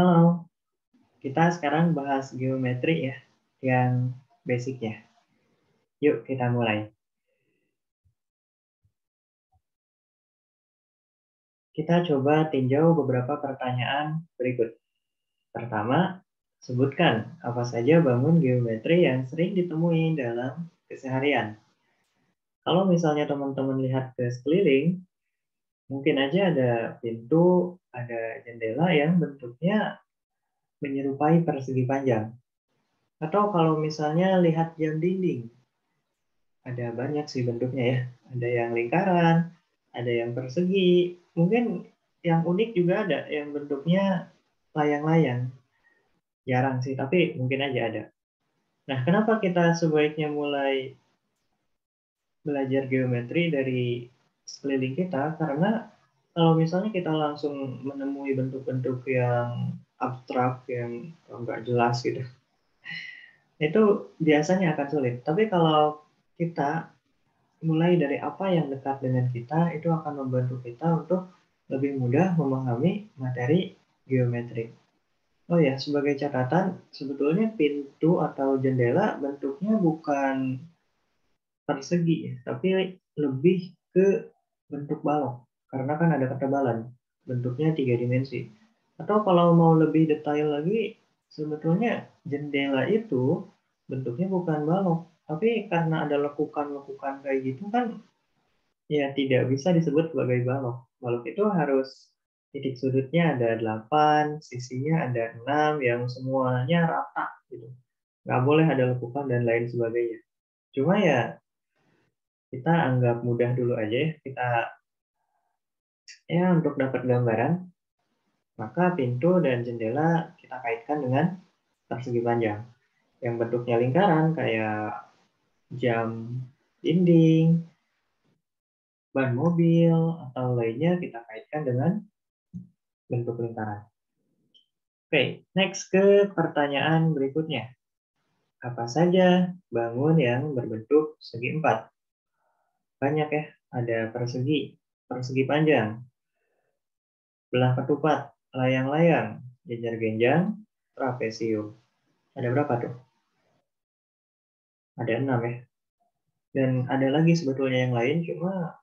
Halo, kita sekarang bahas geometri ya, yang basic ya. Yuk kita mulai. Kita coba tinjau beberapa pertanyaan berikut. Pertama, sebutkan apa saja bangun geometri yang sering ditemui dalam keseharian. Kalau misalnya teman-teman lihat ke sekeliling, mungkin aja ada pintu, ada jendela yang bentuknya menyerupai persegi panjang. Atau kalau misalnya lihat jam dinding, ada banyak sih bentuknya ya. Ada yang lingkaran, ada yang persegi, mungkin yang unik juga ada yang bentuknya layang-layang. Jarang sih, tapi mungkin aja ada. Nah, kenapa kita sebaiknya mulai belajar geometri dari sekeliling kita? Karena kalau misalnya kita langsung menemui bentuk-bentuk yang abstrak, yang nggak jelas gitu, itu biasanya akan sulit. Tapi kalau kita mulai dari apa yang dekat dengan kita, itu akan membantu kita untuk lebih mudah memahami materi geometri. Oh ya, sebagai catatan, sebetulnya pintu atau jendela bentuknya bukan persegi, ya, tapi lebih ke bentuk balok. Karena kan ada ketebalan, bentuknya 3 dimensi. Atau kalau mau lebih detail lagi, sebetulnya jendela itu bentuknya bukan balok, tapi karena ada lekukan-lekukan kayak gitu kan, ya tidak bisa disebut sebagai balok. Balok itu harus titik sudutnya ada 8, sisinya ada 6, yang semuanya rata gitu. Nggak boleh ada lekukan dan lain sebagainya. Cuma ya kita anggap mudah dulu aja ya. Kita ya untuk dapat gambaran, maka pintu dan jendela kita kaitkan dengan persegi panjang. Yang bentuknya lingkaran kayak jam dinding, ban mobil, atau lainnya kita kaitkan dengan bentuk lingkaran. Oke, next ke pertanyaan berikutnya. Apa saja bangun yang berbentuk segi empat? Banyak ya, ada persegi, persegi panjang, belah ketupat, layang-layang, jejar genjang, trapesium. Ada berapa tuh? Ada 6 ya. Dan ada lagi sebetulnya yang lain, cuma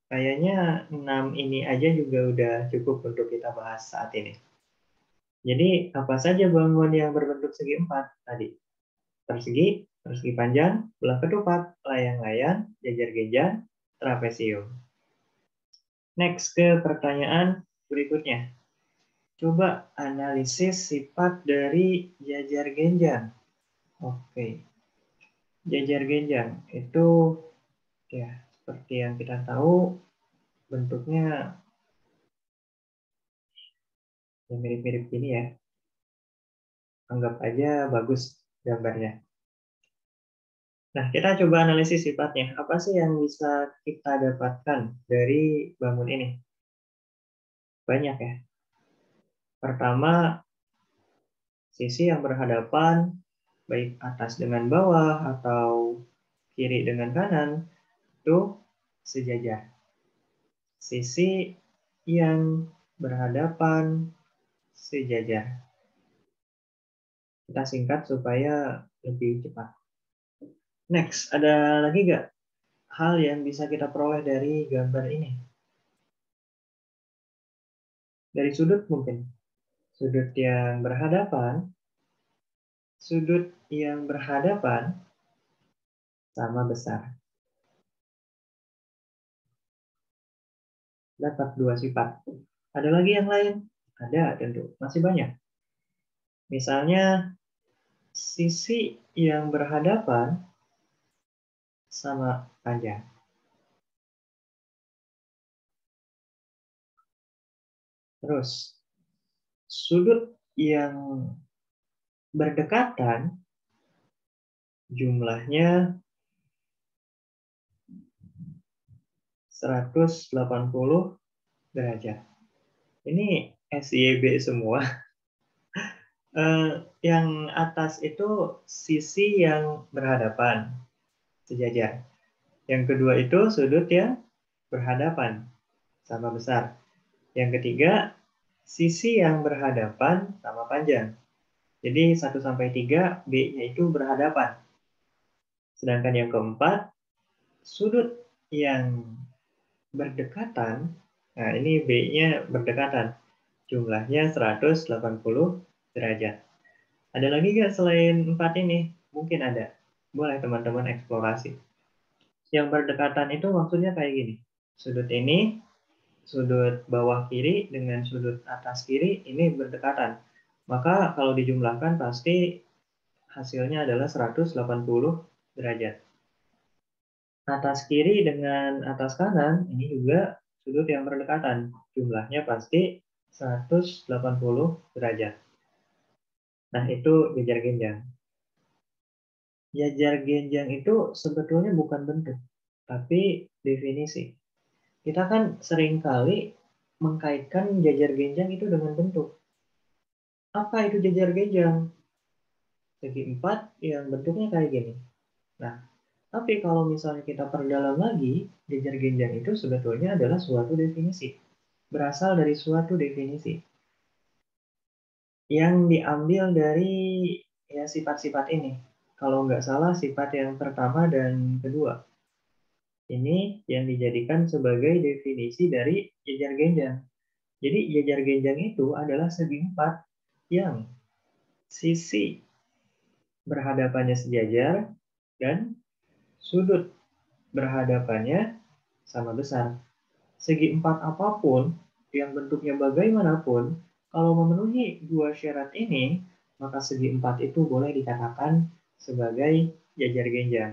kayaknya 6 ini aja juga udah cukup untuk kita bahas saat ini. Jadi apa saja bangun yang berbentuk segi empat tadi? Persegi, persegi panjang, belah ketupat, layang-layang, jajar genjang, trapesium. Next ke pertanyaan berikutnya. Coba analisis sifat dari jajar genjang. Oke, jajar genjang itu ya seperti yang kita tahu bentuknya ya mirip-mirip gini ya. Anggap aja bagus gambarnya. Nah, kita coba analisis sifatnya. Apa sih yang bisa kita dapatkan dari bangun ini? Banyak ya. Pertama, sisi yang berhadapan, baik atas dengan bawah atau kiri dengan kanan, itu sejajar. Sisi yang berhadapan sejajar. Kita singkat supaya lebih cepat. Next, ada lagi nggak hal yang bisa kita peroleh dari gambar ini? Dari sudut mungkin. Sudut yang berhadapan, sudut yang berhadapan sama besar. Dapat 2 sifat. Ada lagi yang lain? Ada tentu, masih banyak. Misalnya sisi yang berhadapan sama panjang. Terus sudut yang berdekatan jumlahnya 180 derajat. Ini SYB semua. Yang atas itu sisi yang berhadapan, sejajar. Yang kedua itu sudut yang berhadapan, sama besar. Yang ketiga sisi yang berhadapan sama panjang. Jadi 1 sampai 3 B-nya itu berhadapan. Sedangkan yang keempat, sudut yang berdekatan, nah ini B-nya berdekatan. Jumlahnya 180 derajat. Ada lagi nggak selain 4 ini? Mungkin ada. Boleh teman-teman eksplorasi. Yang berdekatan itu maksudnya kayak gini. Sudut ini, sudut bawah kiri dengan sudut atas kiri ini berdekatan. Maka kalau dijumlahkan pasti hasilnya adalah 180 derajat. Atas kiri dengan atas kanan ini juga sudut yang berdekatan. Jumlahnya pasti 180 derajat. Nah, itu jajar genjang. Jajar genjang itu sebetulnya bukan bentuk, tapi definisi. Kita kan seringkali mengkaitkan jajar genjang itu dengan bentuk. Apa itu jajar genjang? Segi empat yang bentuknya kayak gini. Nah, tapi kalau misalnya kita perdalam lagi, jajar genjang itu sebetulnya adalah suatu definisi. Berasal dari suatu definisi yang diambil dari ya sifat-sifat ini. Kalau nggak salah sifat yang pertama dan kedua. Ini yang dijadikan sebagai definisi dari jajar genjang. Jadi jajar genjang itu adalah segi empat yang sisi berhadapannya sejajar dan sudut berhadapannya sama besar. Segi empat apapun yang bentuknya bagaimanapun, kalau memenuhi dua syarat ini, maka segi empat itu boleh dikatakan sebagai jajar genjang.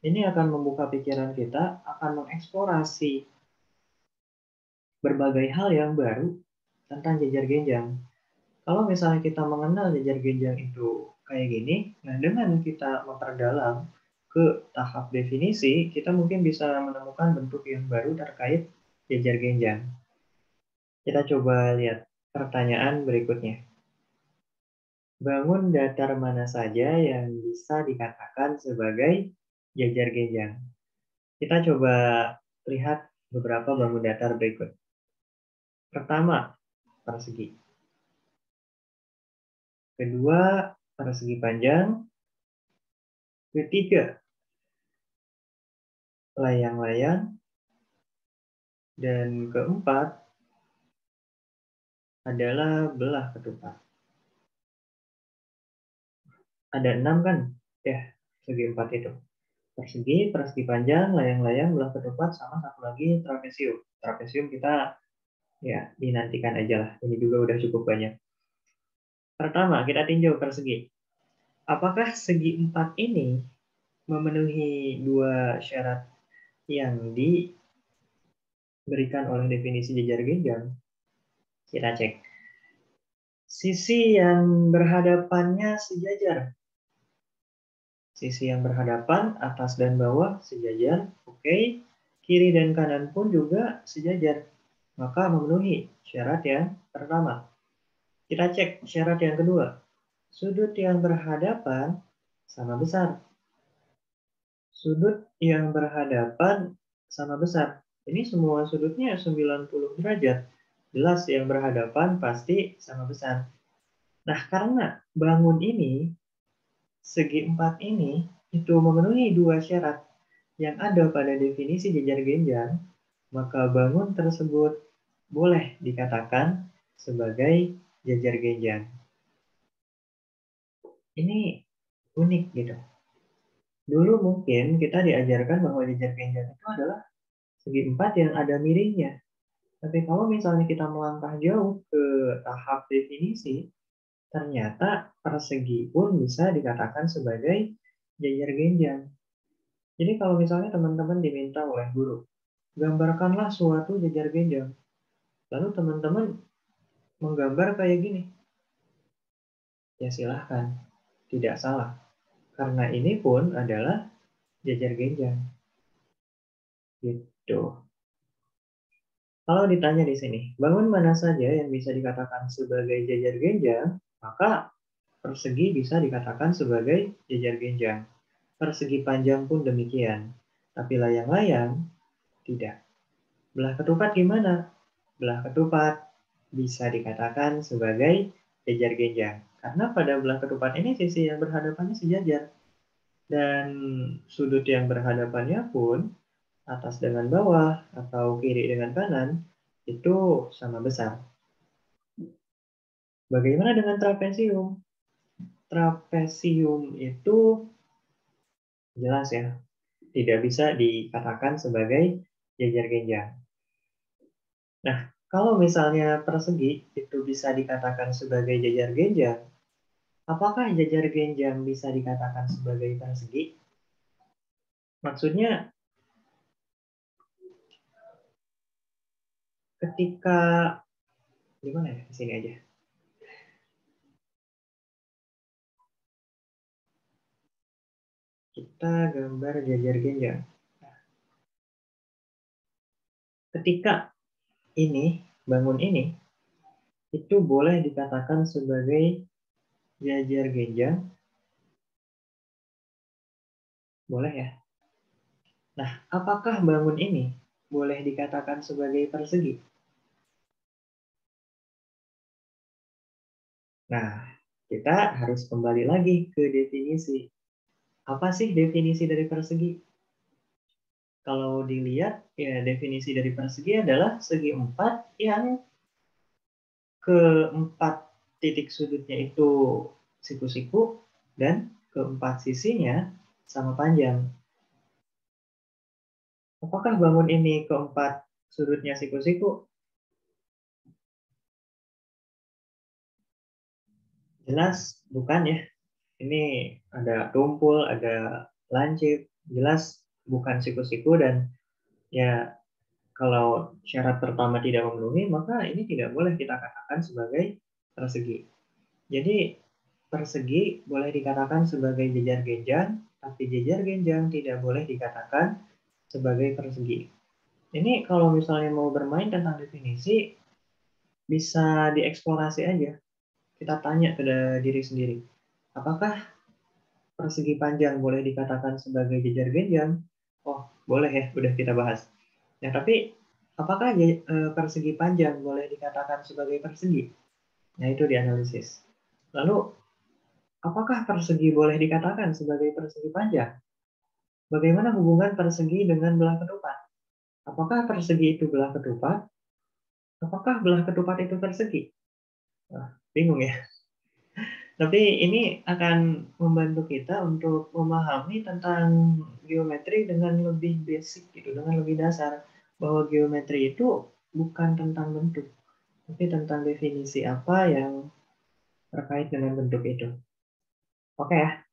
Ini akan membuka pikiran kita, akan mengeksplorasi berbagai hal yang baru tentang jajar genjang. Kalau misalnya kita mengenal jajar genjang itu kayak gini, nah dengan kita memperdalam ke tahap definisi, kita mungkin bisa menemukan bentuk yang baru terkait jajar genjang. Kita coba lihat pertanyaan berikutnya. Bangun datar mana saja yang bisa dikatakan sebagai jajar genjang? Kita coba lihat beberapa bangun datar berikut. Pertama, persegi. Kedua, persegi panjang. Ketiga, layang-layang. Dan keempat adalah belah ketupat. Ada 6 kan? Ya, segi 4 itu. Persegi, persegi panjang, layang-layang, belah ketupat, sama satu lagi trapesium. Trapesium kita ya dinantikan aja lah. Ini juga udah cukup banyak. Pertama, kita tinjau persegi. Apakah segi 4 ini memenuhi dua syarat yang diberikan oleh definisi jajar genjang? Kita cek. Sisi yang berhadapannya sejajar. Sisi yang berhadapan, atas dan bawah sejajar. Oke. Kiri dan kanan pun juga sejajar. Maka memenuhi syarat yang pertama. Kita cek syarat yang kedua. Sudut yang berhadapan sama besar. Sudut yang berhadapan sama besar. Ini semua sudutnya 90 derajat. Jelas yang berhadapan pasti sama besar. Nah, karena bangun ini, segi empat ini, itu memenuhi dua syarat yang ada pada definisi jajar genjang, maka bangun tersebut boleh dikatakan sebagai jajar genjang. Ini unik gitu. Dulu mungkin kita diajarkan bahwa jajar genjang itu adalah segi empat yang ada miringnya. Tapi kalau misalnya kita melangkah jauh ke tahap definisi, ternyata persegi pun bisa dikatakan sebagai jajar genjang. Jadi kalau misalnya teman-teman diminta oleh guru, gambarkanlah suatu jajar genjang. Lalu teman-teman menggambar kayak gini. Ya silahkan, tidak salah. Karena ini pun adalah jajar genjang. Gitu. Kalau ditanya di sini, bangun mana saja yang bisa dikatakan sebagai jajar genjang, maka persegi bisa dikatakan sebagai jajar genjang. Persegi panjang pun demikian. Tapi layang-layang, tidak. Belah ketupat gimana? Belah ketupat bisa dikatakan sebagai jajar genjang. Karena pada belah ketupat ini sisi yang berhadapannya sejajar. Dan sudut yang berhadapannya pun atas dengan bawah atau kiri dengan kanan itu sama besar. Bagaimana dengan trapesium? Trapesium itu jelas ya, tidak bisa dikatakan sebagai jajar genjang. Nah, kalau misalnya persegi itu bisa dikatakan sebagai jajar genjang, apakah jajar genjang bisa dikatakan sebagai persegi? Maksudnya ketika gimana ya? Di sini aja. Kita gambar jajar genjang. Ketika ini, bangun ini, itu boleh dikatakan sebagai jajar genjang. Boleh ya? Nah, apakah bangun ini boleh dikatakan sebagai persegi? Nah, kita harus kembali lagi ke definisi. Apa sih definisi dari persegi? Kalau dilihat, ya definisi dari persegi adalah segi empat yang keempat titik sudutnya itu siku-siku dan keempat sisinya sama panjang. Apakah bangun ini keempat sudutnya siku-siku? Jelas bukan ya. Ini ada tumpul, ada lancip, jelas bukan siku-siku dan ya kalau syarat pertama tidak memenuhi maka ini tidak boleh kita katakan sebagai persegi. Jadi persegi boleh dikatakan sebagai jajar genjang, tapi jajar genjang tidak boleh dikatakan sebagai persegi. Ini kalau misalnya mau bermain tentang definisi, bisa dieksplorasi aja. Kita tanya ke diri sendiri. Apakah persegi panjang boleh dikatakan sebagai jajar genjang? Oh, boleh ya, udah kita bahas. Nah, tapi apakah persegi panjang boleh dikatakan sebagai persegi? Nah, itu dianalisis. Lalu, apakah persegi boleh dikatakan sebagai persegi panjang? Bagaimana hubungan persegi dengan belah ketupat? Apakah persegi itu belah ketupat? Apakah belah ketupat itu persegi? Wah, bingung ya. Tapi ini akan membantu kita untuk memahami tentang geometri dengan lebih basic gitu, dengan lebih dasar. Bahwa geometri itu bukan tentang bentuk, tapi tentang definisi apa yang terkait dengan bentuk itu. Oke ya.